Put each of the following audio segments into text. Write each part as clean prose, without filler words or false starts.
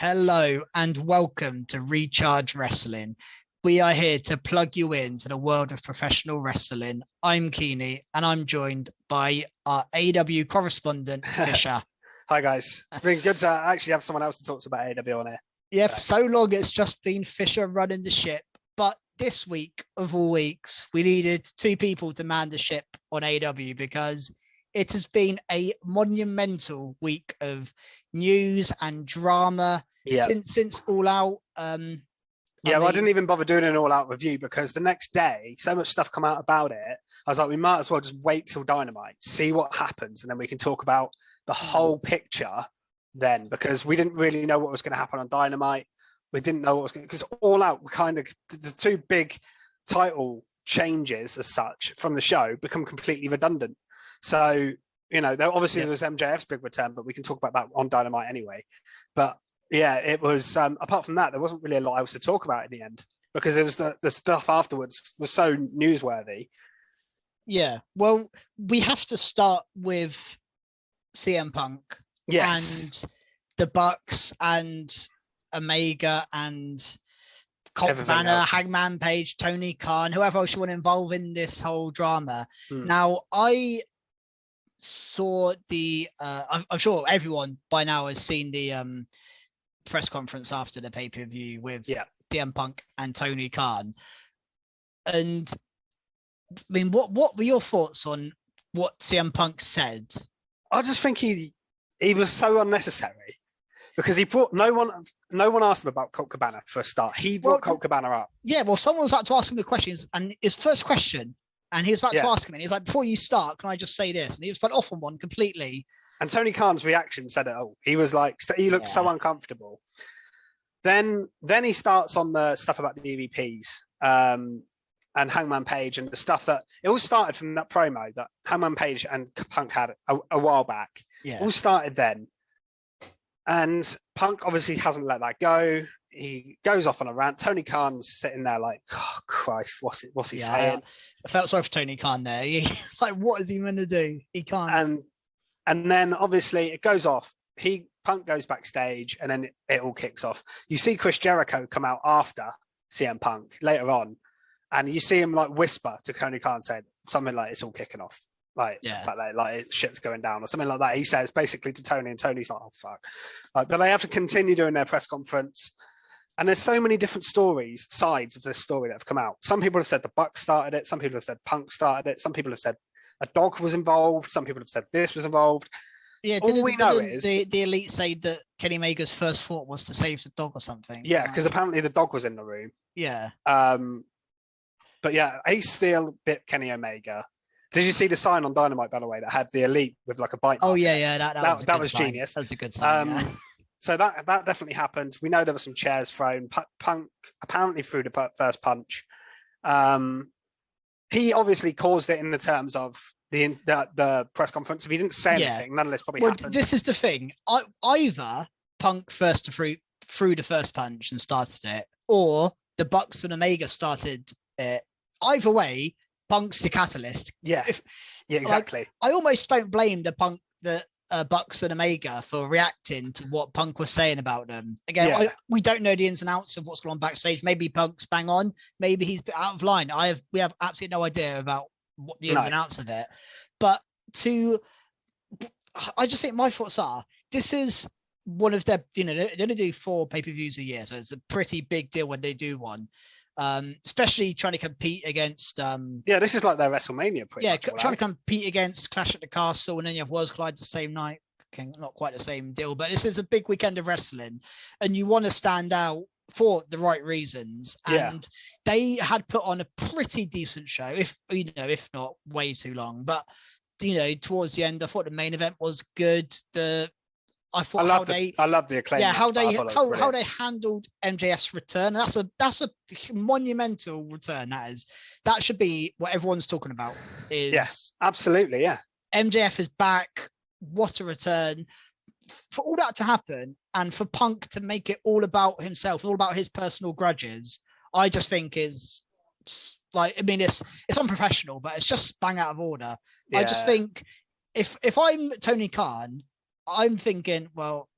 Hello and welcome to Recharge Wrestling. We are here to plug you into the world of professional wrestling. I'm Keeney and I'm joined by our AEW correspondent, Fisher. Hi guys. It's been good to actually have someone else to talk to about AEW on here. Yeah, for so long it's just been Fisher running the ship. But this week of all weeks, we needed two people to man the ship on AEW because it has been a monumental week of news and drama since All Out. I didn't even bother doing an All Out review because the next day, so much stuff come out about it. I was like, we might as well just wait till Dynamite, see what happens, and then we can talk about the whole picture then, because we didn't really know what was going to happen on Dynamite. We didn't know what was going to, because All Out were kind of the two big title changes as such from the show become completely redundant. So, you know, there was MJF's big return, but we can talk about that on Dynamite anyway. But yeah, it was, apart from that, there wasn't really a lot else to talk about in the end because it was the stuff afterwards was so newsworthy. Yeah, well, we have to start with CM Punk and the Bucks and Omega and Colt Cabana, Hangman Page, Tony Khan, whoever else you want to involve in this whole drama. Now, I saw I'm sure everyone by now has seen the press conference after the pay-per-view with CM Punk and Tony Khan. And I mean, what were your thoughts on what CM Punk said? I just think he was so unnecessary because he brought no one asked him about Colt Cabana for a start. He brought Colt Cabana up. Yeah, well, someone was about to ask him the questions, and his first question, and he was about to ask him, and he's like, "Before you start, can I just say this?" And he was went off on one completely. And Tony Khan's reaction said it all. He was like, he looked so uncomfortable. Then he starts on the stuff about the EVPs and Hangman Page and the stuff that it all started from that promo that Hangman Page and Punk had a while back. Yeah, all started then. And Punk obviously hasn't let that go. He goes off on a rant. Tony Khan's sitting there like, oh Christ, what's he saying? I felt sorry for Tony Khan there. Like, what is he going to do? He can't. And then obviously it goes off. Punk goes backstage, and then it all kicks off. You see Chris Jericho come out after CM Punk later on, and you see him like whisper to Tony Khan, saying something like, "It's all kicking off." Like shit's going down or something like that. He says basically to Tony, and Tony's like, "Oh fuck!" But they have to continue doing their press conference, and there's so many different sides of this story that have come out. Some people have said the Bucks started it. Some people have said Punk started it. Some people have said a dog was involved. Some people have said this was involved. Yeah, all we know is the Elite say that Kenny Omega's first thought was to save the dog or something. Yeah, because apparently the dog was in the room. Yeah. But yeah, Ace Steel bit Kenny Omega. Did you see the sign on Dynamite, by the way, that had the Elite with like a bite? Oh yeah, that was genius. That was a good sign. So that definitely happened. We know there were some chairs thrown. Punk apparently threw the first punch. He obviously caused it in the terms of the press conference. If he didn't say anything, none of this probably happened. This is the thing. Either Punk first threw the first punch and started it, or the Bucks and Omega started it. Either way, Punk's the catalyst. Yeah, exactly. Like, I almost don't blame the Bucks and Omega for reacting to what Punk was saying about them. Again, we don't know the ins and outs of what's going on backstage. Maybe Punk's bang on. Maybe he's out of line. We have absolutely no idea about what the ins and outs of it. But I just think my thoughts are, this is one of their, they're going to do 4 pay-per-views a year. So it's a pretty big deal when they do one. Especially trying to compete against this is like their WrestleMania trying to compete against Clash at the Castle, and then you have Worlds Collide the same night. Okay, not quite the same deal, but this is a big weekend of wrestling, and you want to stand out for the right reasons. And they had put on a pretty decent show, if not way too long. But towards the end, I thought the main event was good. I love the Acclaim. Yeah, how they handled MJF's return. That's a monumental return. That should be what everyone's talking about. Absolutely. Yeah, MJF is back. What a return! For all that to happen, and for Punk to make it all about himself, all about his personal grudges, I just think is like, I mean, it's unprofessional, but it's just bang out of order. Yeah. I just think if I'm Tony Khan, I'm thinking, well,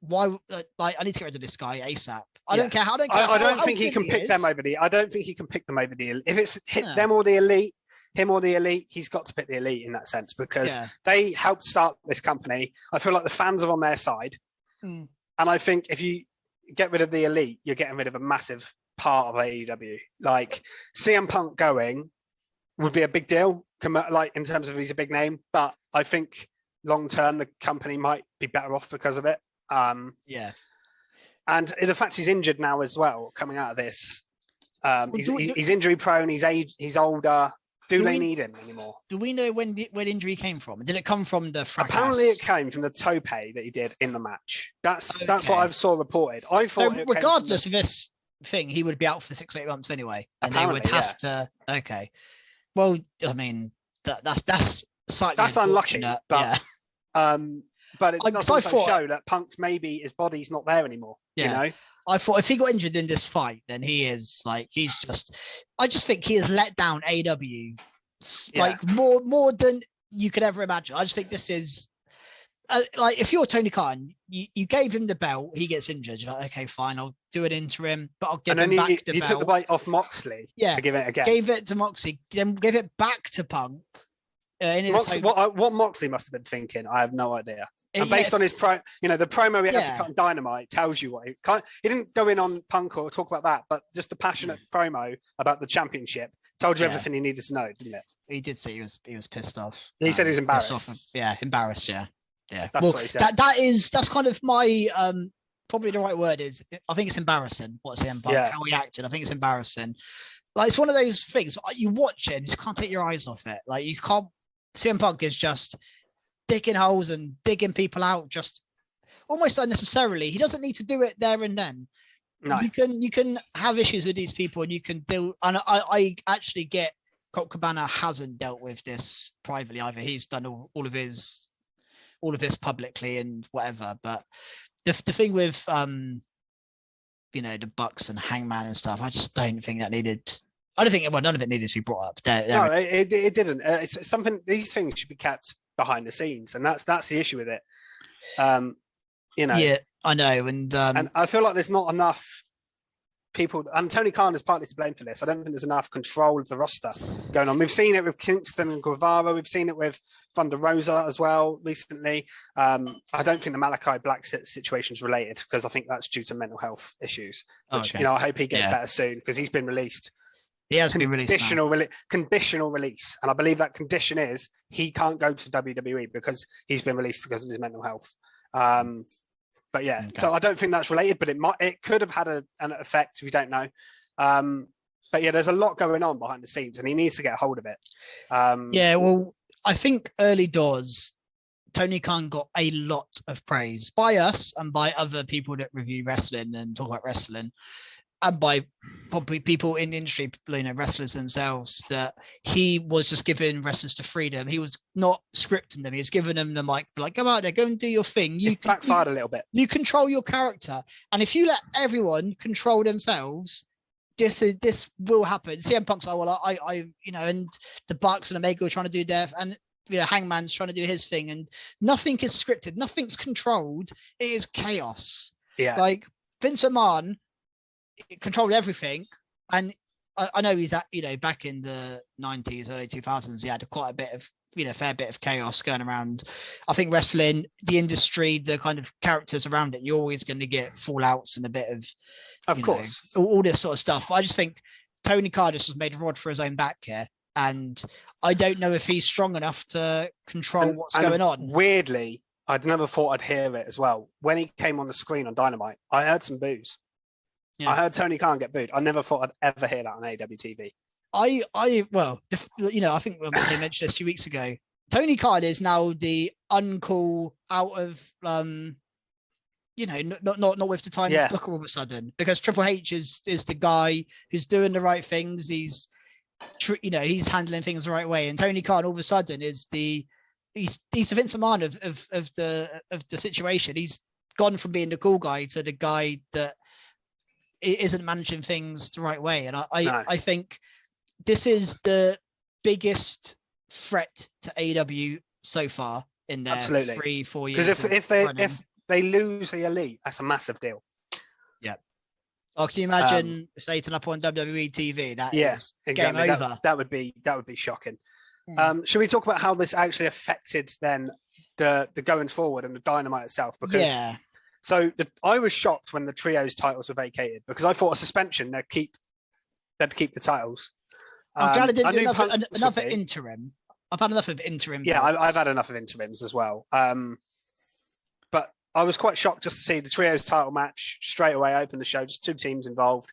why? Like, I need to get rid of this guy ASAP. I don't care. I don't care. I don't think he can pick them over the. I don't think he can pick them over the. If it's them or the elite, him or the elite, he's got to pick the elite in that sense because they helped start this company. I feel like the fans are on their side, and I think if you get rid of the elite, you're getting rid of a massive part of AEW. Like CM Punk going would be a big deal, like in terms of he's a big name, but I think long term the company might be better off because of it. And the fact he's injured now as well, coming out of this, he's injury prone. He's older. Do they need him anymore? Do we know when injury came from? Did it come from the fracas? Apparently, it came from the tope that he did in the match. That's what I saw reported. I thought, so regardless of this thing, he would be out for 6 to 8 months anyway, and they would have to. Okay, well, I mean that's slightly unlucky, but but it does also show that Punk's maybe his body's not there anymore. You know, I thought if he got injured in this fight, then I just think he has let down AEW like more than you could ever imagine. I just think this is like if you're Tony Khan, you gave him the belt, he gets injured. You're like, okay, fine, I'll do an interim, but I'll give him back the belt. You took the belt off Moxley to give it again. Gave it to Moxley, then gave it back to Punk. What Moxley must have been thinking, I have no idea. And based on his the promo he had to cut on Dynamite tells you what he didn't go in on Punk or talk about that, but just the passionate promo about the championship told you everything he needed to know, didn't it? He did say he was pissed off. He said he was embarrassed. Embarrassed. Yeah. That's what he said. That's kind of my probably the right word is. I think it's embarrassing what CM Punk how he acted. I think it's embarrassing. Like it's one of those things you watch it, and you just can't take your eyes off it. Like you can't. CM Punk is just digging holes and digging people out just almost unnecessarily. He doesn't need to do it there and then. No. You can have issues with these people and you can do, and I actually get Colt Cabana hasn't dealt with this privately either. He's done all of this publicly and whatever. But the thing with the Bucks and Hangman and stuff, I just don't think that needed. I don't think none of it needed to be brought up. No, it didn't. It's something. These things should be kept behind the scenes, and that's the issue with it. Yeah, I know, and I feel like there's not enough people, and Tony Khan is partly to blame for this. I don't think there's enough control of the roster going on. We've seen it with Kingston and Guevara. We've seen it with Thunder Rosa as well recently. I don't think the Malachi Black situation is related because I think that's due to mental health issues. Which, I hope he gets better soon because he's been released. He has been released. Conditional release. And I believe that condition is he can't go to WWE because he's been released because of his mental health. But so I don't think that's related, but it could have had an effect. We don't know. But there's a lot going on behind the scenes and he needs to get a hold of it. Well, I think early doors, Tony Khan got a lot of praise by us and by other people that review wrestling and talk about wrestling. And by probably people in the industry, wrestlers themselves, that he was just giving wrestlers to freedom. He was not scripting them. He was giving them the mic, like, go out there, go and do your thing. It's backfired a little bit. You control your character. And if you let everyone control themselves, this will happen. CM Punk's like, well, and the Bucks and Omega are trying to do their, and Hangman's trying to do his thing. And nothing is scripted. Nothing's controlled. It is chaos. Yeah. Like Vince McMahon controlled everything, and I know he's at back in the 90s, early 2000s, he had quite a bit of fair bit of chaos going around. I think wrestling, the industry, the kind of characters around it, you're always going to get fallouts and a bit of course, all this sort of stuff. But I just think Tony Khan just made a rod for his own back here, and I don't know if he's strong enough to control what's going on. Weirdly, I'd never thought I'd hear it as well. When he came on the screen on Dynamite, I heard some boos. Yeah. I heard Tony Khan get booed. I never thought I'd ever hear that on AEW TV. I think they mentioned this 2 weeks ago. Tony Khan is now the uncool out of, not with the Times book all of a sudden, because Triple H is the guy who's doing the right things. He's handling things the right way, and Tony Khan all of a sudden is he's the Vince McMahon of the situation. He's gone from being the cool guy to the guy that isn't managing things the right way. And I think this is the biggest threat to AEW so far in their 3-4 years. Because they lose the Elite, that's a massive deal. Yeah. Oh, can you imagine if they turn up on WWE TV? That is exactly. game over. That would be shocking. Should we talk about how this actually affected then the going forward and the Dynamite itself? Because I was shocked when the trios titles were vacated because I thought a suspension they'd keep the titles. I'm glad it didn't do another interim. I've had enough of interim. Yeah, I've had enough of interims as well. But I was quite shocked just to see the trios title match straight away open the show, just two teams involved.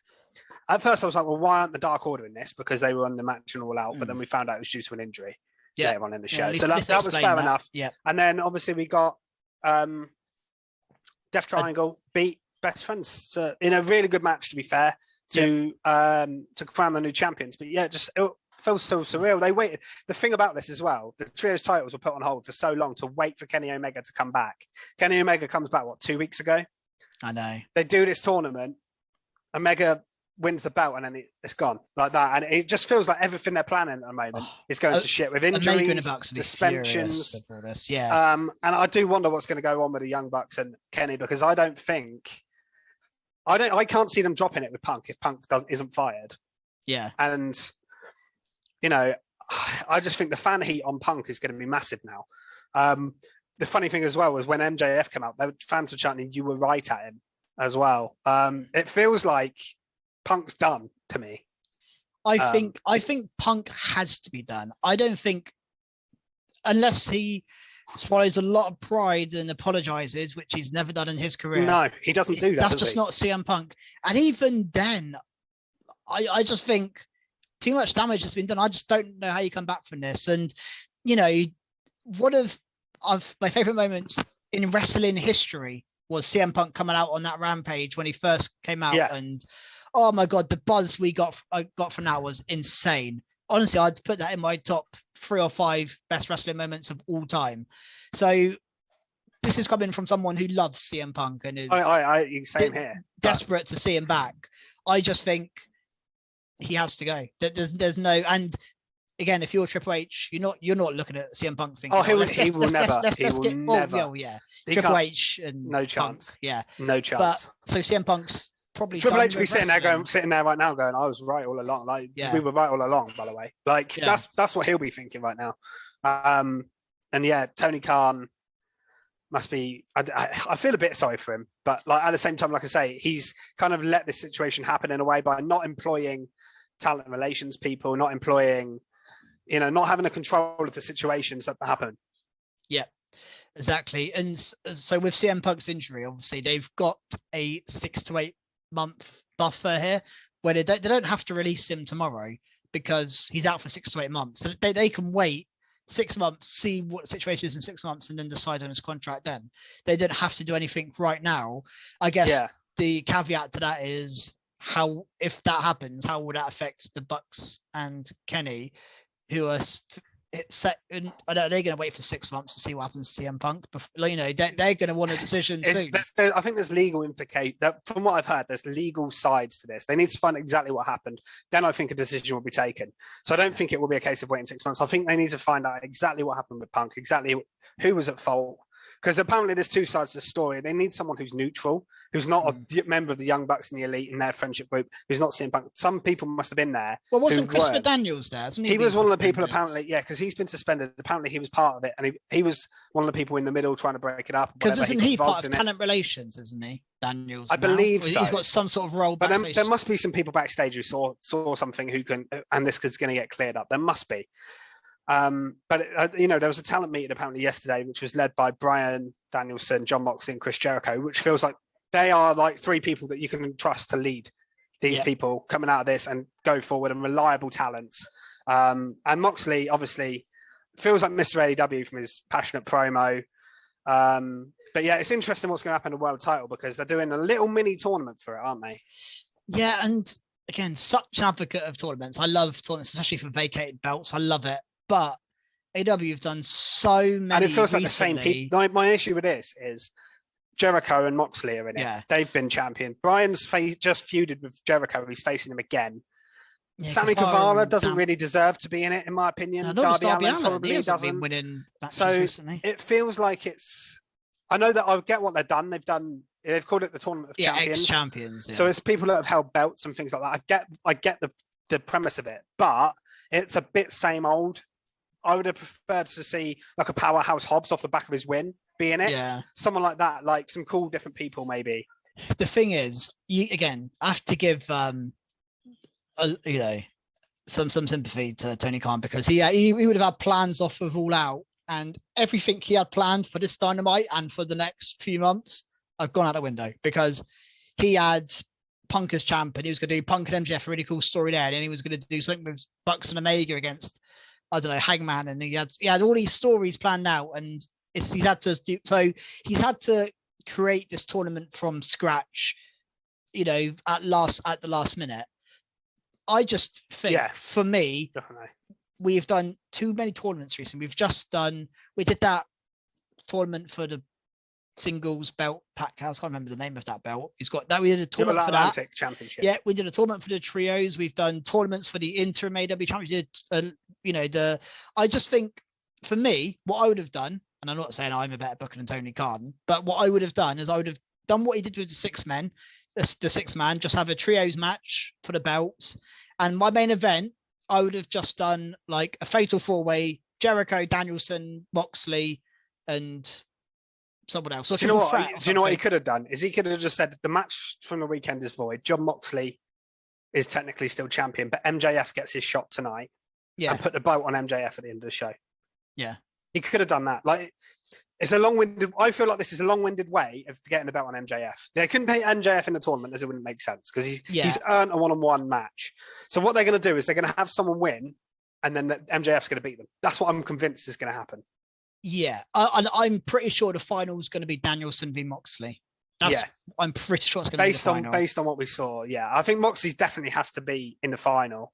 At first, I was like, well, why aren't the Dark Order in this? Because they were on the match and all out. But then we found out it was due to an injury later on in the show. So that was fair enough. Yeah. And then obviously we got Death Triangle beat Best Friends in a really good match, to be fair, to crown the new champions. But yeah, it feels so surreal. They waited. The thing about this as well, the trios titles were put on hold for so long to wait for Kenny Omega to come back. Kenny Omega comes back, 2 weeks ago? I know. They do this tournament. Omega wins the belt and then it's gone like that. And it just feels like everything they're planning at the moment is going to shit with injuries, suspensions. And I do wonder what's going to go on with the Young Bucks and Kenny, because I can't see them dropping it with Punk if Punk isn't fired. Yeah. And, you know, I just think the fan heat on Punk is going to be massive now. The funny thing as well was when MJF came out, the fans were chanting, "You were right" at him as well. It feels like Punk's done to me. I think Punk has to be done. I don't think, unless he swallows a lot of pride and apologizes, which he's never done in his career. No, he doesn't do that. That's just not CM Punk. And even then, I just think too much damage has been done. I just don't know how you come back from this. And, you know, one of my favorite moments in wrestling history was CM Punk coming out on that Rampage when he first came out. Yeah. And oh my God, the buzz I got from that was insane. Honestly, I'd put that in my top 3 or 5 best wrestling moments of all time. So this is coming from someone who loves CM Punk and is same here. Desperate to see him back. I just think he has to go. There's no, and again, if you're Triple H, you're not looking at CM Punk thinking, he will never. Triple H and no chance. Punk, yeah, no chance. But so CM Punk's probably Triple H will be sitting there right now going, I was right all along. We were right all along, by the way. That's what he'll be thinking right now. And yeah, Tony Khan must be. I feel a bit sorry for him, but at the same time, like I say, he's kind of let this situation happen in a way by not employing talent relations people, not employing, not having a control of the situations that happen. Yeah. Exactly. And so with CM Punk's injury, obviously they've got a 6 to 8 month buffer here where they don't have to release him tomorrow because he's out for 6 to 8 months. So they can wait 6 months, see what the situation is in 6 months, and then decide on his contract then. They don't have to do anything right now. I guess the caveat to that is if that happens, how would that affect the Bucks and Kenny, who are set? Are they going to wait for 6 months to see what happens to CM Punk? They're going to want a decision soon. I think there's legal implication. From what I've heard, there's legal sides to this. They need to find exactly what happened. Then I think a decision will be taken. So I don't think it will be a case of waiting 6 months. I think they need to find out exactly what happened with Punk, exactly who was at fault. Because apparently there's 2 sides to the story. They need someone who's neutral, who's not a member of the Young Bucks and the Elite in their friendship group, who's not CM Punk. Some people must have been there. Well, wasn't Christopher Daniels there? He was one of the people apparently, because he's been suspended. Apparently he was part of it. And he was one of the people in the middle trying to break it up. Because isn't he part of talent relations, isn't he? Daniels. I believe so. He's got some sort of role backstage. But there must be some people backstage who saw something and this is going to get cleared up. There must be. But there was a talent meeting apparently yesterday, which was led by Bryan Danielson, John Moxley, and Chris Jericho, which feels like they are like 3 people that you can trust to lead these people coming out of this and go forward, and reliable talents. And Moxley obviously feels like Mr. AEW from his passionate promo. But yeah, it's interesting what's going to happen to the world title because they're doing a little mini tournament for it, aren't they? Yeah, and again, such an advocate of tournaments. I love tournaments, especially for vacated belts. I love it. But AEW have done so many. And it feels like the same people. My issue with this is Jericho and Moxley are in it. Yeah. They've been champion. Bryan's just feuded with Jericho. He's facing him again. Yeah, Sammy Guevara doesn't really deserve to be in it, in my opinion. No, Darby Allin probably doesn't. Been winning matches recently. It feels like it's. I know that I get what they've done. They've called it the Tournament of Champions. Ex-champions. Yeah. So it's people that have held belts and things like that. I get the premise of it, but it's a bit same old. I would have preferred to see like a powerhouse Hobbs off the back of his win be in it. Yeah. Someone like that, like some cool different people maybe. The thing is, you again have to give some sympathy to Tony Khan, because he would have had plans off of All Out, and everything he had planned for this Dynamite and for the next few months have gone out the window, because he had Punk as champ, and he was going to do Punk and MJF, a really cool story there, and then he was going to do something with Bucks and Omega against, I don't know, Hangman, and he had all these stories planned out, and he's had to create this tournament from scratch, at the last minute. I just think, for me, definitely, we've done too many tournaments recently. We did that tournament for the singles belt. Pat Cows, I can't remember the name of that belt. He's got that. We did a tournament for that championship. Yeah, we did a tournament for the trios. We've done tournaments for the interim AEW championship. I just think, for me, what I would have done, and I'm not saying I'm a better booker than Tony Khan, but what I would have done is I would have done what he did with the six man, just have a trios match for the belts. And my main event, I would have just done like a fatal four-way: Jericho, Danielson, Moxley, and someone else. Do you know what he could have done? Is he could have just said the match from the weekend is void. John Moxley is technically still champion, but MJF gets his shot tonight. Yeah. And put the belt on MJF at the end of the show. Yeah. He could have done that. Like, it's a long-winded. I feel like this is a long-winded way of getting the belt on MJF. They couldn't pay MJF in the tournament, as it wouldn't make sense, because he's earned a one-on-one match. So what they're going to do is they're going to have someone win, and then MJF's going to beat them. That's what I'm convinced is going to happen. Yeah, I'm pretty sure the final is going to be Danielson v Moxley. I'm pretty sure it's going to be the final. Based on what we saw. Yeah, I think Moxley definitely has to be in the final.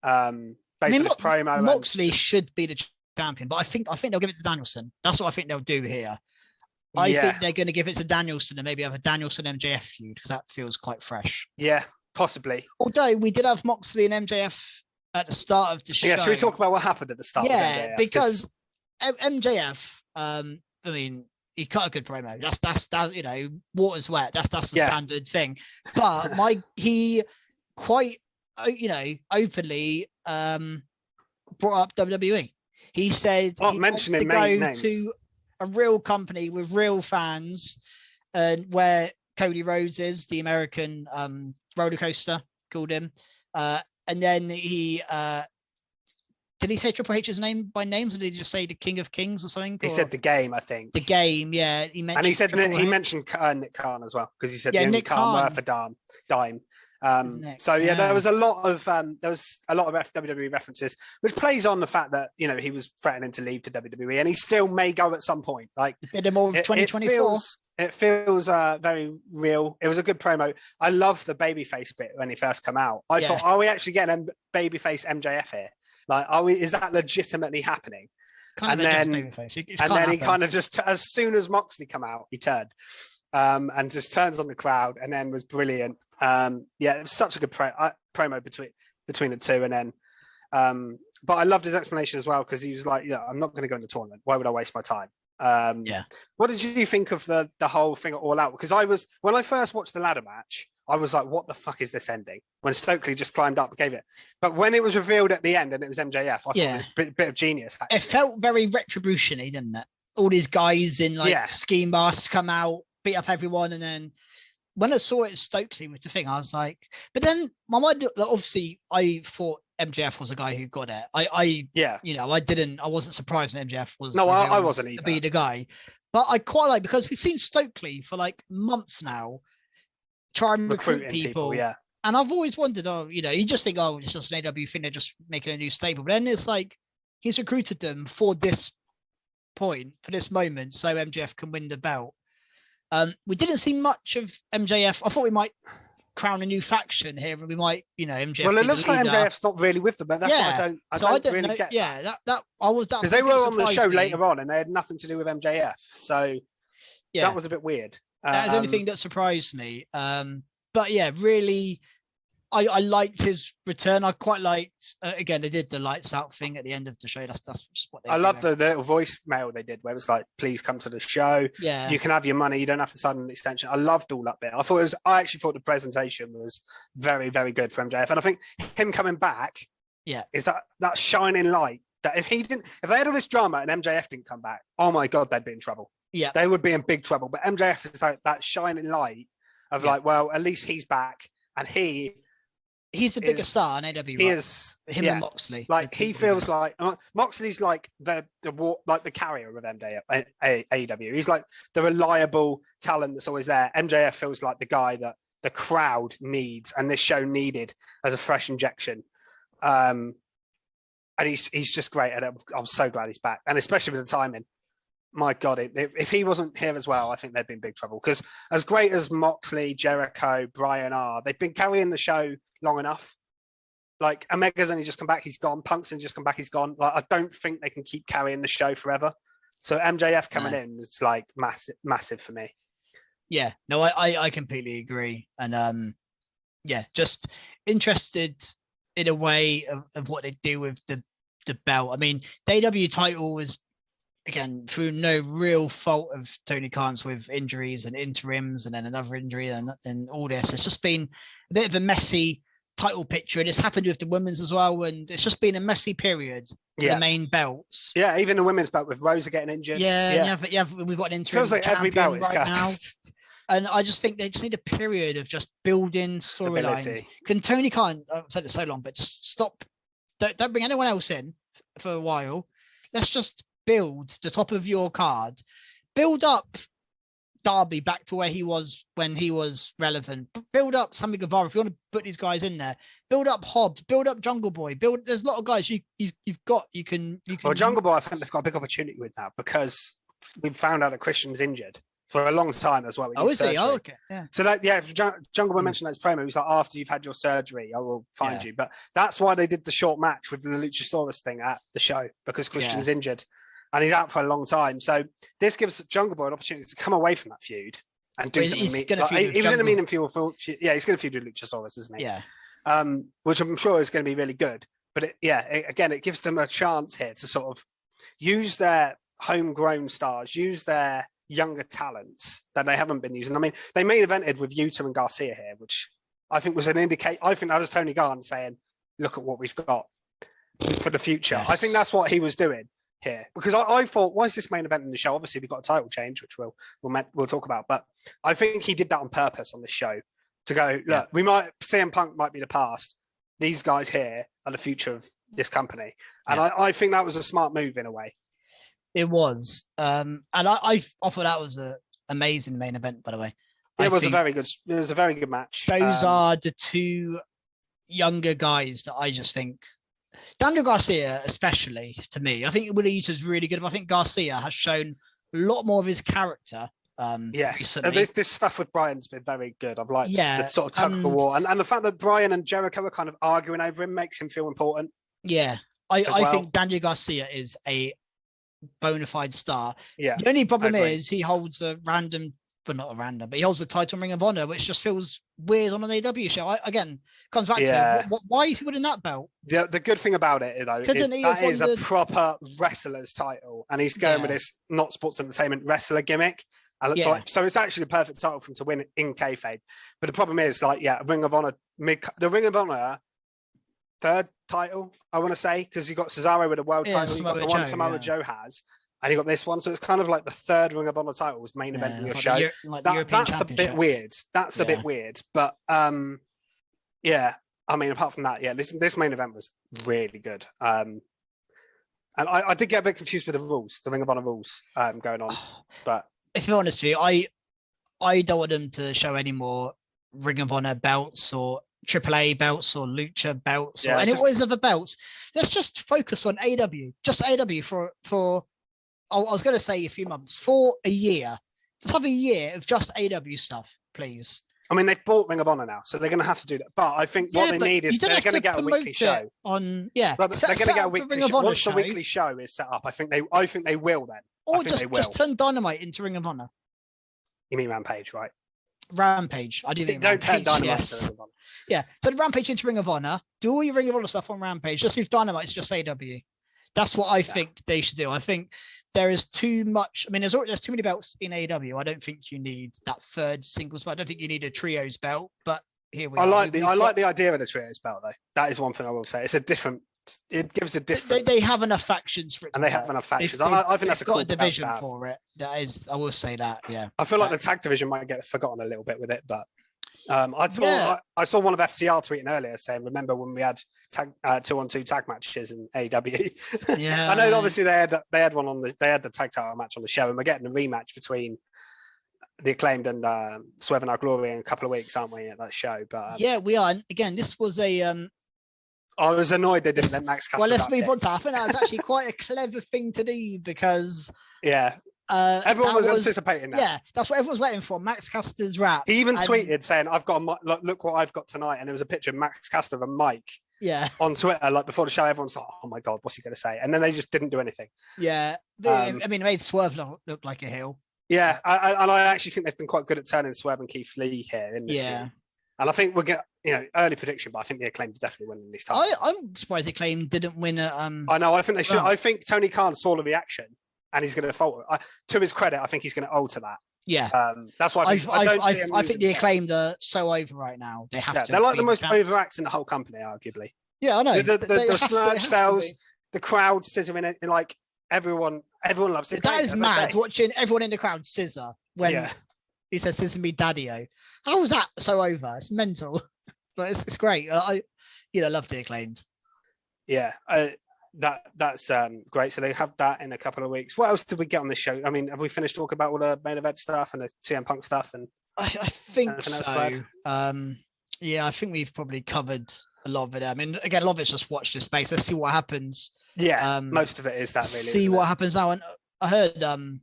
Based on his promo, Moxley should be the champion, but I think they'll give it to Danielson. That's what I think they'll do here. I think they're going to give it to Danielson and maybe have a Danielson MJF feud, because that feels quite fresh. Yeah, possibly. Although we did have Moxley and MJF at the start of the show. Yeah, should we talk about what happened at the start? Yeah, of MJF? Because MJF, he cut a good promo. That's water's wet. That's the standard thing. But he quite openly brought up WWE. He said he wants to go to a real company with real fans, where Cody Rhodes is, the American roller coaster, called him. And then he did he say Triple H's name by names, or did he just say the King of Kings or something? He said the Game, I think. The Game, yeah. He mentioned, and he mentioned Nick Khan as well, because he said the only Nick Khan worth a dime. There was a lot of WWE references, which plays on the fact that he was threatening to leave to WWE, and he still may go at some point. Like, bit more of 2024. It feels very real. It was a good promo. I love the babyface bit when he first come out. I thought, are we actually getting a babyface MJF here? Like, is that legitimately happening? And then he kind of just, as soon as Moxley come out, he turned and just turns on the crowd, and then was brilliant. It was such a good promo between the two, and then but I loved his explanation as well, because he was like, I'm not going to go in the tournament. Why would I waste my time? What did you think of the whole thing All Out? Because when I first watched the ladder match, I was like, what the fuck is this ending? When Stokely just climbed up and gave it. But when it was revealed at the end and it was MJF, I thought it was a bit of genius, actually. It felt very Retribution-y, didn't it? All these guys in ski masks come out, beat up everyone, and then when I saw it Stokely with the thing, I was like, but then my mind, obviously, I thought MJF was a guy who got it. I wasn't surprised when MJF was. No, I wasn't either. To be the guy, but I quite like, because we've seen Stokely for like months now try and recruit people. And I've always wondered, you just think, it's just an AEW thing, they're just making a new stable. But then it's like, he's recruited them for this point, for this moment, so MJF can win the belt. We didn't see much of MJF. I thought we might crown a new faction here, and we might, MJF. Well, it looks like MJF's not really with them, but that's what I don't really get. Yeah, because they were on the show later on, and they had nothing to do with MJF. So that was a bit weird. That was the only thing that surprised me. But yeah, really, I liked his return. I quite liked. Again, they did the lights out thing at the end of the show. That's just what they. I love the little voicemail they did, where it was like, "Please come to the show. Yeah, you can have your money. You don't have to sign an extension." I loved all that bit. I actually thought the presentation was very, very good for MJF, and I think him coming back, is that shining light. That if they had all this drama and MJF didn't come back, oh my God, they'd be in trouble. Yeah, they would be in big trouble. But MJF is like that shining light of like, well, at least he's back, and he's the biggest star in AEW. He is him and Moxley. Like he feels like Moxley's like the carrier of AEW. He's like the reliable talent that's always there. MJF feels like the guy that the crowd needs, and this show needed as a fresh injection. And he's just great, and I'm so glad he's back, and especially with the timing. My God, if he wasn't here as well, I think they'd be in big trouble. Because as great as Moxley, Jericho, Bryan are, they've been carrying the show long enough. Like Omega's only just come back, he's gone. Punk's only just come back, he's gone. Like I don't think they can keep carrying the show forever. So MJF coming in is like massive for me. Yeah, no, I completely agree, and just interested in a way of what they do with the belt. I mean, the AEW title was, again, through no real fault of Tony Khan's, with injuries and interims and then another injury and all this. It's just been a bit of a messy title picture, and it's happened with the women's as well, and it's just been a messy period for the main belts. Yeah, even the women's belt with Rosa getting injured. Yeah. We've got an interim feels like every belt is right now. And I just think they just need a period of just building storylines. Can Tony Khan, I've said it so long, but just stop. Don't bring anyone else in for a while. Let's just build the top of your card. Build up Darby back to where he was when he was relevant. Build up Sammy Guevara if you want to put these guys in there. Build up Hobbs. Build up Jungle Boy. There's a lot of guys you've got. You can. Well, Jungle Boy, I think they've got a big opportunity with now, because we've found out that Christian's injured for a long time as well. Is he? Oh, okay. Yeah. So Jungle Boy mentioned that promo. He was like, after you've had your surgery, I will find you. But that's why they did the short match with the Luchasaurus thing at the show, because Christian's injured. And he's out for a long time. So this gives Jungle Boy an opportunity to come away from that feud and do something. He was in a meaningful feud. Yeah, he's going to feud with Luchasaurus, isn't he? Yeah. Which I'm sure is going to be really good. But it gives them a chance here to sort of use their homegrown stars, use their younger talents that they haven't been using. I mean, they main evented with Yuta and Garcia here, which I think was an indicate. I think that was Tony Khan saying, "Look at what we've got for the future." Yes. I think that's what he was doing here, because I thought, why is this main event in the show? Obviously, we've got a title change, which we'll talk about, but I think he did that on purpose on this show to go, look, CM Punk might be the past. These guys here are the future of this company, and I think that was a smart move in a way. It was, and I thought that was an amazing main event. By the way, it was a very good match. Those are the two younger guys that I just think. Daniel Garcia, especially to me, I think Willie Uta's really good, but I think Garcia has shown a lot more of his character. Yes, this stuff with Bryan's been very good. I've liked the sort of tug of war, and the fact that Bryan and Jericho are kind of arguing over him makes him feel important. Yeah, I think Daniel Garcia is a bona fide star. Yeah, the only problem is he holds a random. But not a random, but he holds the title in Ring of Honor, which just feels weird on an AEW show. Again, comes back to me. Why is he winning that belt? The good thing about it, though, is that is a proper wrestler's title, and he's going with this not sports entertainment wrestler gimmick. And so it's actually the perfect title for him to win in kayfabe. But the problem is, Ring of Honor, the Ring of Honor third title, I want to say, because you got Cesaro with a world title, you got the one Samoa Joe has. And you got this one, so it's kind of like the third Ring of Honor title was main event in your show. That's a bit weird. That's a bit weird, but I mean, apart from that, this main event was really good. And I did get a bit confused with the rules, the Ring of Honor rules going on. But if I'm honest with you, I don't want them to show any more Ring of Honor belts or AAA belts or Lucha belts or any other belts. Let's just focus on AEW, just AEW for. I was going to say a few months, for a year. Let's have a year of just AEW stuff, please. I mean, they've bought Ring of Honor now, so they're going to have to do that. But I think what they need is they're going to get a weekly show. But they're going to get a weekly show. Once the weekly show is set up, I think they will then. Or just turn Dynamite into Ring of Honor. You mean Rampage, right? Rampage. I do think don't turn Dynamite yes. to Ring of Honor. Yeah, so the Rampage into Ring of Honor. Do all your Ring of Honor stuff on Rampage. Just if Dynamite's just AW. That's what I think they should do. I think there is too much. I mean, there's too many belts in AW. I don't think you need that third singles belt. I don't think you need a trios belt. But here we are. I like the idea of the trios belt though. That is one thing I will say. It's a different. It gives a different. They have enough factions for it. And they have enough factions. I think that's a cool division for it. That is. I will say that. Yeah. I feel like the tag division might get forgotten a little bit with it, but. I saw one of FTR tweeting earlier saying, "Remember when we had 2-on-2 tag matches in AEW?" Yeah, I know. Obviously, they had one on they had the tag title match on the show, and we're getting a rematch between the Acclaimed and Swerve and Our Glory in a couple of weeks, aren't we? At that show, but yeah, we are. And again, this was a. I was annoyed they didn't let Max Caster. Well, let's move on to that. I think that was actually quite a clever thing to do because. Yeah. Everyone was anticipating that. Yeah, that's what everyone's waiting for. Max Caster's rap. He even tweeted saying, "I've got look what I've got tonight," and there was a picture of Max Caster and Mike. Yeah. On Twitter, like before the show, everyone's like, "Oh my god, what's he going to say?" And then they just didn't do anything. Yeah, I mean, it made Swerve look like a heel. Yeah, I actually think they've been quite good at turning Swerve and Keith Lee here in this year. And I think we'll get early prediction, but I think the Acclaimed definitely winning this time. I'm surprised the Acclaimed didn't win. I know. I think they should. I think Tony Khan saw the reaction. And he's going to falter. To his credit, I think he's going to alter that. Yeah, that's why I think the Acclaimed are so over right now. They have to. They're like the most over acts in the whole company, arguably. Yeah, I know. The slurge sells, the crowd scissoring it, like everyone loves it. That is mad. Watching everyone in the crowd scissor when he says "Scissor me, Daddy-O." How was that so over? It's mental, but it's great. I love the Acclaimed. Yeah. That's great. So they have that in a couple of weeks. What else did we get on this show? I mean, have we finished talking about all the main event stuff and the CM Punk stuff? And I think so. I think we've probably covered a lot of it. I mean, again, a lot of it's just watch this space. Let's see what happens. Yeah, most of it is that. Really, see what happens now. And I heard, again,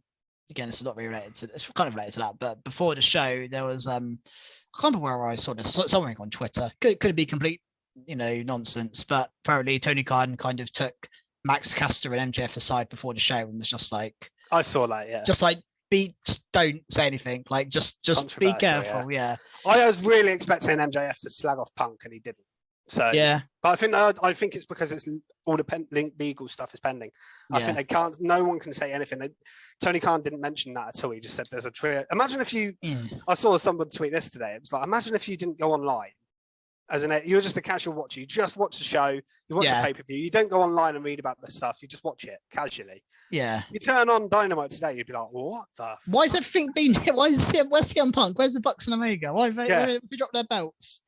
this is not really related to. It's kind of related to that. But before the show, there was I can't remember where I saw this. Somewhere on Twitter. Could be complete. Nonsense, but apparently Tony Khan kind of took Max Caster and MJF aside before the show and was just like, I saw that, yeah, just like don't say anything, like just be careful. Yeah. I was really expecting MJF to slag off Punk and he didn't. So yeah, but I think it's because it's all the legal stuff is pending. I think they can't. No one can say anything. Tony Khan didn't mention that at all. He just said there's a trio. Imagine if you. I saw someone tweet this today. It was like, imagine if you didn't go online. You're just a casual watcher. You just watch the show. You watch the pay-per-view. You don't go online and read about the stuff. You just watch it casually. Yeah. You turn on Dynamite today, you'd be like, what the? Why is everything being? Where's CM Punk? Where's the Bucks and Omega? Why have they dropped their belts?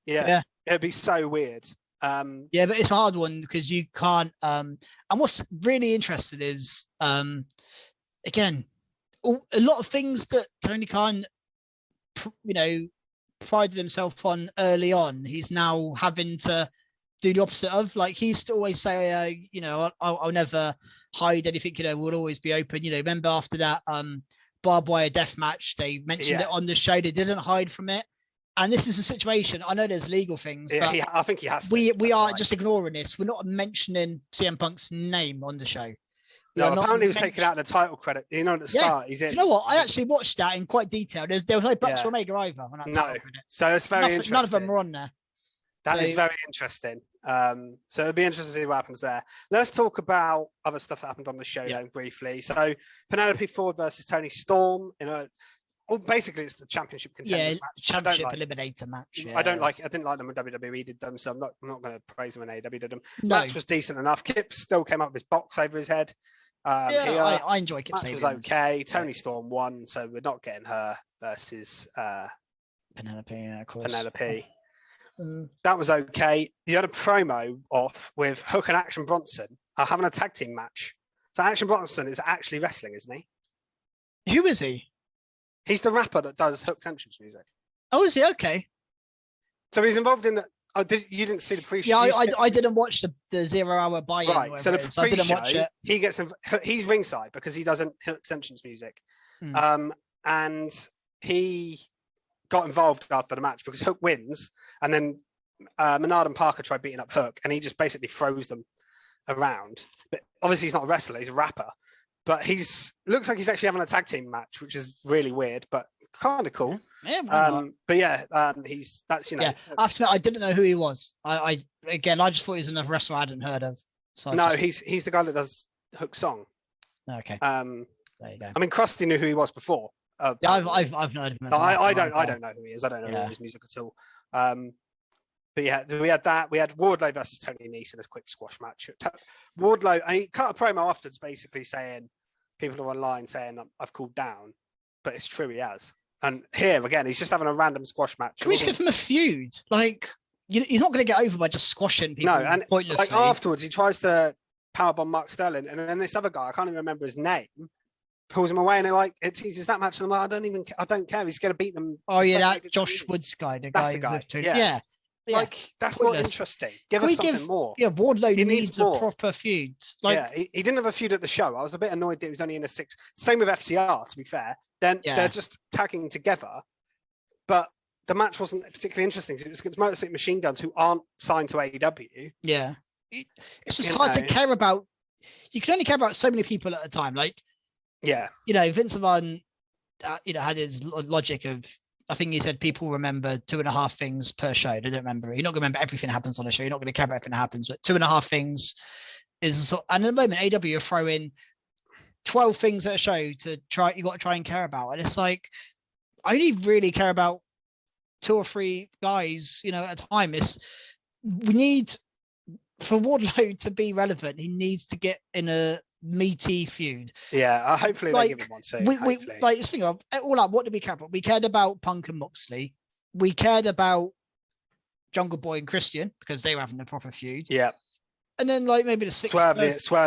Yeah. It'd be so weird. Yeah, but it's a hard one because you can't. And what's really interesting is, again, a lot of things that Tony Khan, prided himself on early on, he's now having to do the opposite of. Like, he used to always say, I'll never hide anything, we'll always be open. Remember after that barbed wire death match, they mentioned it on the show, they didn't hide from it. And this is a situation, I know there's legal things, but I think he has to. We are just ignoring this. We're not mentioning CM Punk's name on the show. No, apparently he was taken out of the title credit. At the start, he's in. Do you know what? I actually watched that in quite detail. There was no Bucks or Omega either. No, so it's very interesting. None of them were on there. That is very interesting. So it'll be interesting to see what happens there. Let's talk about other stuff that happened on the show briefly. So Penelope Ford versus Toni Storm basically it's the championship contenders match. Championship eliminator match. Yeah. I didn't like them when WWE did them, so I'm not going to praise them when AEW did them. No. Match was decent enough. Kip still came up with his box over his head. I enjoy Kip. Match was okay. Toni Storm won, so we're not getting her versus Penelope. Yeah, of course. Penelope. That was okay. You had a promo off with Hook and Action Bronson having a tag team match. So Action Bronson is actually wrestling, isn't he? Who is he? He's the rapper that does Hook's entrance music. Oh, is he? Okay. So he's involved in the. You didn't see the pre-show. Yeah, I didn't watch the 0 hour buy-in. Right. So the pre-show, I didn't watch it. He's ringside because he doesn't Hook's entrance music, and he got involved after the match because Hook wins, and then Menard and Parker try beating up Hook, and he just basically throws them around. But obviously, he's not a wrestler; he's a rapper. but looks like he's actually having a tag team match, which is really weird, but kind of cool. Yeah, but yeah, that's Yeah, I have to admit, I didn't know who he was. I just thought he was another wrestler I hadn't heard of. So no, he's the guy that does Hook Song. Okay. There you go. I mean, Krusty knew who he was before. Yeah, I've heard of him. I don't know who he is. I don't know his music at all. But yeah, we had that. We had Wardlow versus Tony Nese in this quick squash match. Wardlow, and he cut a promo afterwards, basically saying, people are online saying I've cooled down, but it's true, he has. And here again, he's just having a random squash match. Can we just give him a feud? Like, he's not going to get over by just squashing people. No, and pointlessly. Like afterwards, he tries to powerbomb Mark Sterling, and then this other guy, I can't even remember his name, pulls him away, and they're like, it's that match, and I'm like, I don't care. He's going to beat them. Oh yeah, that Josh Woods guy. That's the guy. Yeah. Like, that's pointless. Not interesting. Give us something more. Yeah, Wardlow needs a proper feud. Like, yeah, he didn't have a feud at the show. I was a bit annoyed that he was only in a 6. Same with FTR, to be fair. Then they're just tagging together. But the match wasn't particularly interesting. It was against Motor City Machine Guns, who aren't signed to AEW. Yeah. It's just hard to care about. You can only care about so many people at a time. Like, yeah. Vince McMahon, had his logic of, I think he said people remember 2.5 things per show. They don't remember. You're not going to remember everything that happens on a show. You're not going to care about everything that happens, but 2.5 things is. And at the moment, AEW are throwing 12 things at a show to try. You got to try and care about, and it's like I only really care about 2 or 3 guys, at a time. We need for Wardlow to be relevant. He needs to get in a meaty feud. Yeah, hopefully they give him one soon. This thing of all up. What did we care about? We cared about Punk and Moxley. We cared about Jungle Boy and Christian because they were having a proper feud. Yeah, and then maybe the Swerve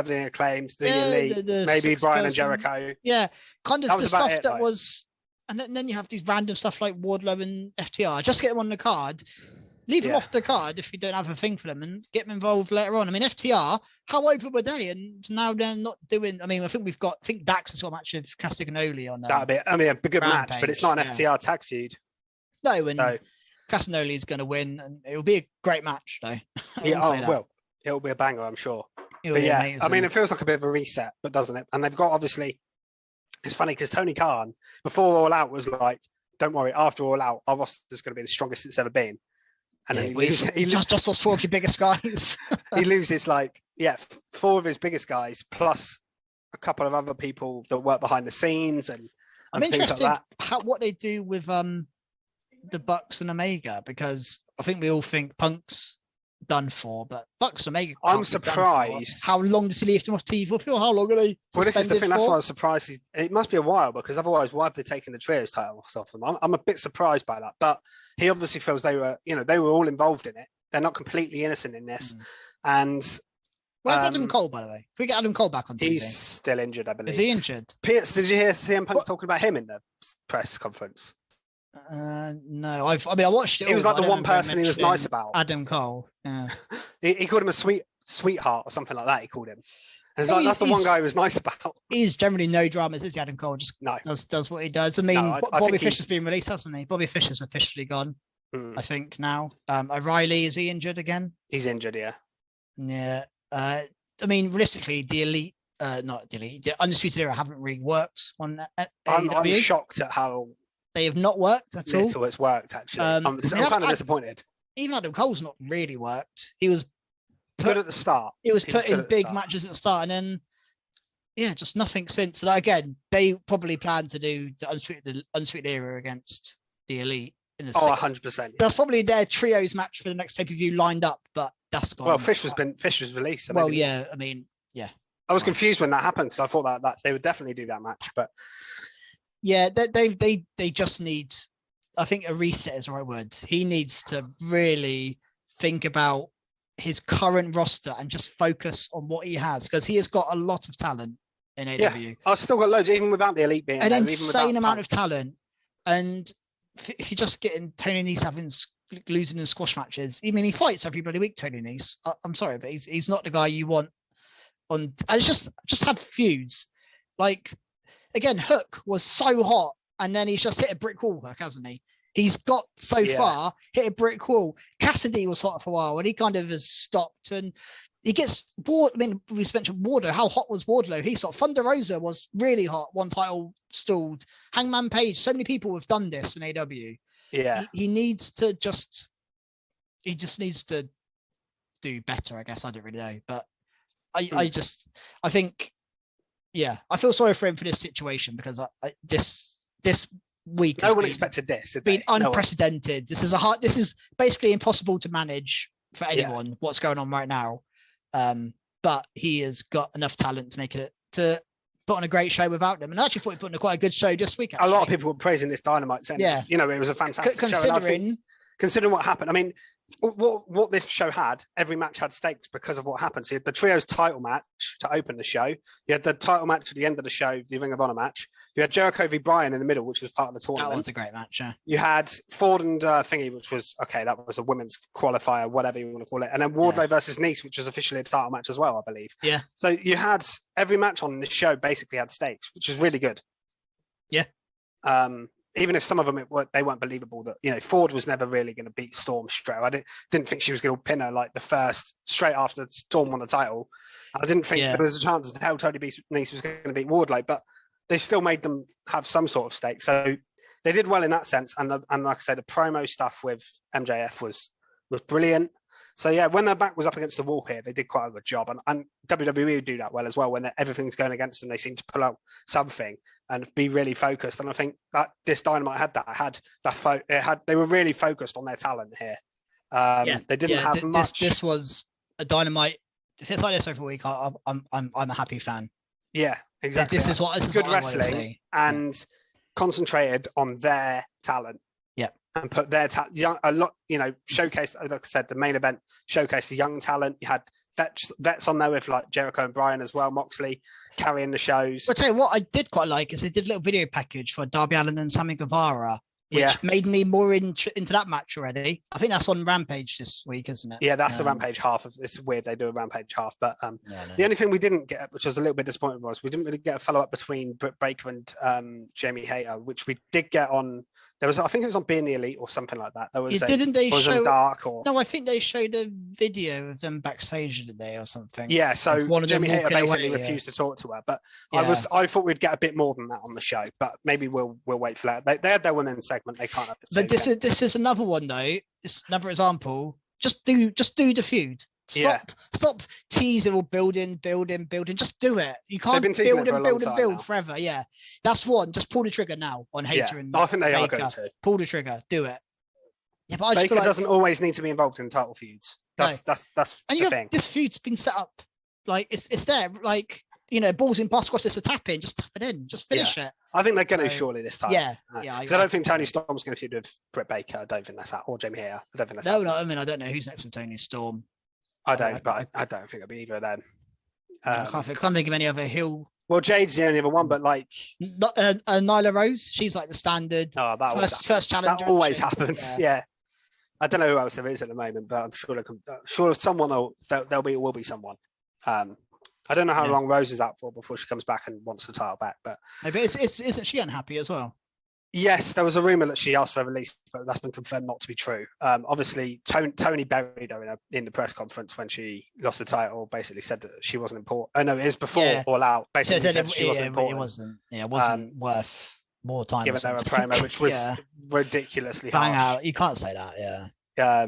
the Acclaimed, the Elite, maybe Brian and Jericho. Yeah, kind of the stuff that was. And then you have these random stuff like Wardlow and FTR. Just get them on the card. Leave them off the card if you don't have a thing for them, and get them involved later on. I mean, FTR, how over were they? And now they're not doing. I mean, I think Dax has got a match of Castagnoli on. That'd be, a good match, but it's not an FTR tag feud. No, and Castagnoli is going to win, and it will be a great match, though. It'll be a banger, I'm sure. But yeah, amazing. I mean, it feels like a bit of a reset, but doesn't it? And they've got obviously. It's funny because Tony Khan, before All Out, was like, "Don't worry, after All Out, our roster is going to be the strongest it's ever been." And then he just lost 4 of your biggest guys. He loses 4 of his biggest guys, plus a couple of other people that work behind the scenes and I'm interested like what they do with the Bucks and Omega, because I think we all think Punk's done for, but Bucks and Omega. I'm surprised. How long does he leave them off TV for? How long are they? Well, this is the thing. That's why I was surprised. It must be a while, because otherwise, why have they taken the trios titles off them? I'm a bit surprised by that, but he obviously feels they were all involved in it. They're not completely innocent in this. And where's Adam Cole, by the way? Can we get Adam Cole back on TV? He's still injured, I believe. Is he injured? Pierce, did you hear CM Punk talking about him in the press conference? No, I watched it. He was like the one person he was nice about. Adam Cole. Yeah. he called him a sweetheart or something like that. He called him. And that's the one guy he was nice about. He's generally no dramas, is he, Adam Cole? Just does what he does. I mean, Bobby Fischer's been released, hasn't he? Bobby Fischer's officially gone. I think now. O'Reilly, is he injured again? He's injured, yeah. Yeah. I mean, realistically, the Elite, not the Elite, the Undisputed Era haven't really worked on AEW. I'm shocked at how they have not worked at all. It's worked, actually. I'm kind of disappointed. Even Adam Cole's not really worked. He was good at the start. He was put in big matches at the start, and then just nothing since. And again, they probably plan to do the Undisputed Era against the Elite. 100%. That's probably their trios match for the next pay-per-view lined up, but that's gone. Well, Fish was released. So yeah. I mean, yeah. I was confused when that happened, because I thought that they would definitely do that match, but yeah, they just need. I think a reset is the right word. He needs to really think about his current roster and just focus on what he has, because he has got a lot of talent in AEW. Yeah, I've still got loads, even without the Elite being an insane amount of talent. And if you're just getting Tony Nese losing in squash matches, I mean, he fights every bloody week, Tony Nese. I'm sorry, but he's not the guy you want on. And it's just have feuds. Like, again, Hook was so hot, and then he's just hit a brick wall, Hook, hasn't he? He's got so far, hit a brick wall. Cassidy was hot for a while, and he kind of has stopped. And he gets Ward. I mean, we mentioned Wardlow. How hot was Wardlow? He sort of Thunder Rosa was really hot. One title stalled. Hangman Page. So many people have done this in AEW. Yeah, he needs to just. He just needs to do better. I guess I don't really know, but I think, yeah, I feel sorry for him for this situation because this week no one expected this. It's been unprecedented. This is basically impossible to manage for anyone. What's going on right now. But he has got enough talent to make it to put on a great show without them. And I actually thought he put on quite a good show this week. Actually. A lot of people were praising this Dynamite, saying, it was a fantastic show. Considering what happened, I mean, what this show had, every match had stakes because of what happened. So you had the trios title match to open the show. You had the title match at the end of the show, the Ring of Honor match. You had Jericho v. Bryan in the middle, which was part of the tournament. That was a great match, yeah. You had Ford and Thingy, which was, that was a women's qualifier, whatever you want to call it. And then Wardlow versus Nice, which was officially a title match as well, I believe. Yeah. So you had every match on this show basically had stakes, which was really good. Yeah. Even if some of them they weren't believable, that Ford was never really going to beat Storm straight. I didn't think she was going to pin her like the first straight after Storm won the title. I didn't think there was a chance in hell Tony Nese was going to beat Wardlow, but they still made them have some sort of stake. So they did well in that sense. And like I said, the promo stuff with MJF was brilliant. So yeah, when their back was up against the wall here, they did quite a good job. And WWE do that well as well. When everything's going against them, they seem to pull out something and be really focused. And I think that this Dynamite had that. They were really focused on their talent here. They didn't have much. This was a Dynamite. If it's like this every week, I'm a happy fan. Yeah, exactly. This is good wrestling and concentrated on their talent. Yeah, and put their showcase. Like I said, the main event showcased the young talent. You had vets on there with like Jericho and Bryan as well, Moxley carrying the shows. I'll tell you what I did quite like is they did a little video package for Darby Allin and Sammy Guevara, which made me more into that match already. I think that's on Rampage this week, isn't it? Yeah, that's the Rampage half of it's weird they do a Rampage half, but the only thing we didn't get, which was a little bit disappointing, was we didn't really get a follow-up between Britt Baker and Jamie Hayter, which we did get on. There was, I think it was on Being the Elite or something like that. There was didn't they show Dark or no? I think they showed a video of them backstage today or something. Yeah, so Jamie Hayter basically refused to talk to her, but I thought we'd get a bit more than that on the show, but maybe we'll wait for that. They had their women's segment. They can't have it. But this is another one though. It's another example. Just do the feud. Stop teasing or building. Just do it. You can't build forever. Yeah, that's one. Just pull the trigger now on Hayter and I think they Baker. are going to pull the trigger. Do it. Yeah, but Baker doesn't always need to be involved in title feuds. That's and the thing. This feud's been set up. Like it's there. Like balls in bus squash. It's a tap in. Just tap it in. Just finish it. I think they're going to surely this time. Yeah. Because I don't think Tony Storm's going to feud with Britt Baker. I don't think that's that. Or Jamie Hayter. I don't think that's no. I mean, I don't know who's next with Tony Storm. I don't think it'll be either of them. I can't think of any other heel. Well, Jade's the only other one, but like Nyla Rose, she's like the standard. Oh, first challenger. That always happens. Yeah. I don't know who else there is at the moment, but I'm sure someone will be someone. I don't know how long Rose is out for before she comes back and wants the title back, but maybe isn't she unhappy as well? Yes, there was a rumor that she asked for a release, but that's been confirmed not to be true. Obviously, Tony buried her in the press conference when she lost the title. Basically, said that she wasn't important. Oh no, it was before All Out. Basically, said she wasn't important. It wasn't worth more time. Giving her a promo, which was ridiculously bang harsh. out. You can't say that. Yeah.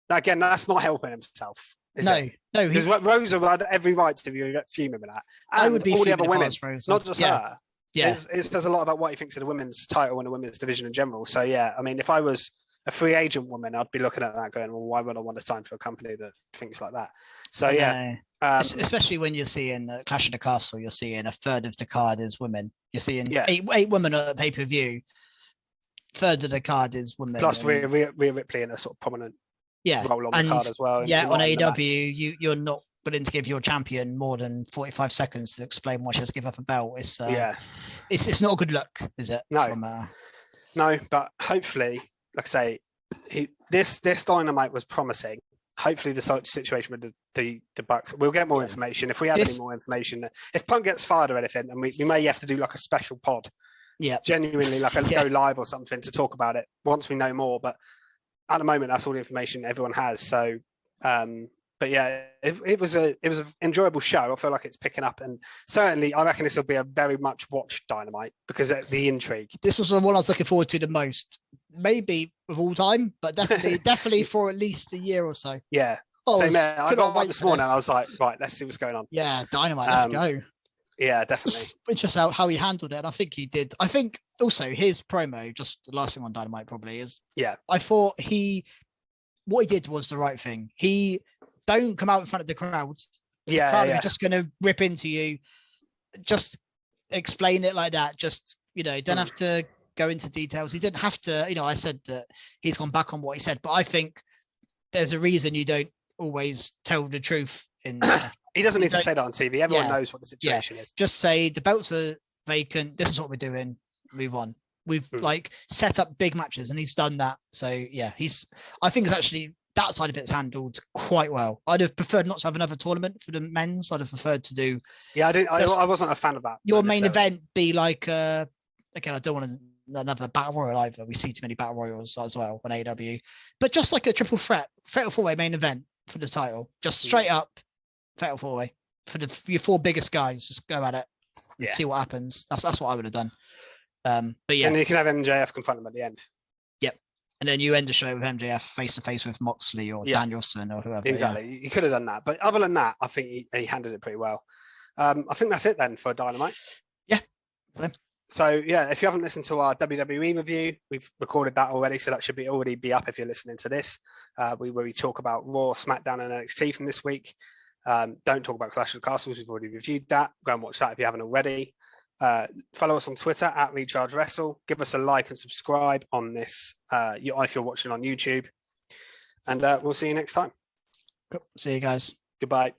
Again, that's not helping himself. No. Because Rosa had every right to be fuming with that. And I would be all the other women, not just her. her. Yeah, it says a lot about what he thinks of the women's title and the women's division in general. So yeah, I mean, if I was a free agent woman, I'd be looking at that going, well, why would I want to sign for a company that thinks like that? So especially when you're seeing Clash of the Castle, you're seeing a third of the card is women. You're seeing eight women at a pay-per-view. Third of the card is women. Plus Rhea Ripley in a sort of prominent role on the card as well. Yeah, on AEW, you're not willing to give your champion more than 45 seconds to explain why she has to give up a belt. It's not a good look, is it? No, no, but hopefully, like I say, this Dynamite was promising. Hopefully, the situation with the Bucks, we'll get more information. If we have any more information, if Punk gets fired or anything, and we may have to do like a special pod, genuinely like go live or something to talk about it once we know more. But at the moment, that's all the information everyone has. So But yeah, it was an enjoyable show. I feel like it's picking up, and certainly I reckon this will be a very much watched Dynamite because of the intrigue. This was the one I was looking forward to the most, maybe of all time, but definitely for at least a year or so. Yeah. Oh, I got up this morning and I was like, right, let's see what's going on. Yeah, Dynamite, let's go. Yeah, definitely. Just interesting how he handled it. And I think he did. I think also his promo, just the last thing on Dynamite probably is. Yeah. I thought what he did was the right thing. He don't come out in front of the crowd. The crowd is just going to rip into you. Just explain it like that. Just, don't have to go into details. He didn't have to, I said that he's gone back on what he said, but I think there's a reason you don't always tell the truth in he doesn't need to say that on TV. Everyone knows what the situation is. Just say the belts are vacant. This is what we're doing. Move on. We've set up big matches and he's done that. So yeah, I think it's actually that side of it's handled quite well. I'd have preferred not to have another tournament for the men's. I'd have preferred to do. Yeah, I wasn't a fan of that. Your main event be like, again, I don't want another battle royal either. We see too many battle royals as well on AEW, but just like a triple threat, fatal four-way main event for the title, just straight up fatal four-way for your four biggest guys. Just go at it and see what happens. That's what I would have done. But yeah, and you can have MJF confront them at the end. Yep, and then you end the show with MJF face to face with Moxley or Danielson or whoever. Exactly, you could have done that, but other than that, I think he handled it pretty well. I think that's it then for Dynamite. Yeah. So yeah, if you haven't listened to our WWE review, we've recorded that already, so that should already be up if you're listening to this. Where we talk about Raw, SmackDown, and NXT from this week. Don't talk about Clash of the Castles. We've already reviewed that. Go and watch that if you haven't already. Follow us on Twitter at Recharge Wrestle. Give us a like and subscribe on this if you're watching on YouTube. And we'll see you next time. Cool. See you guys. Goodbye.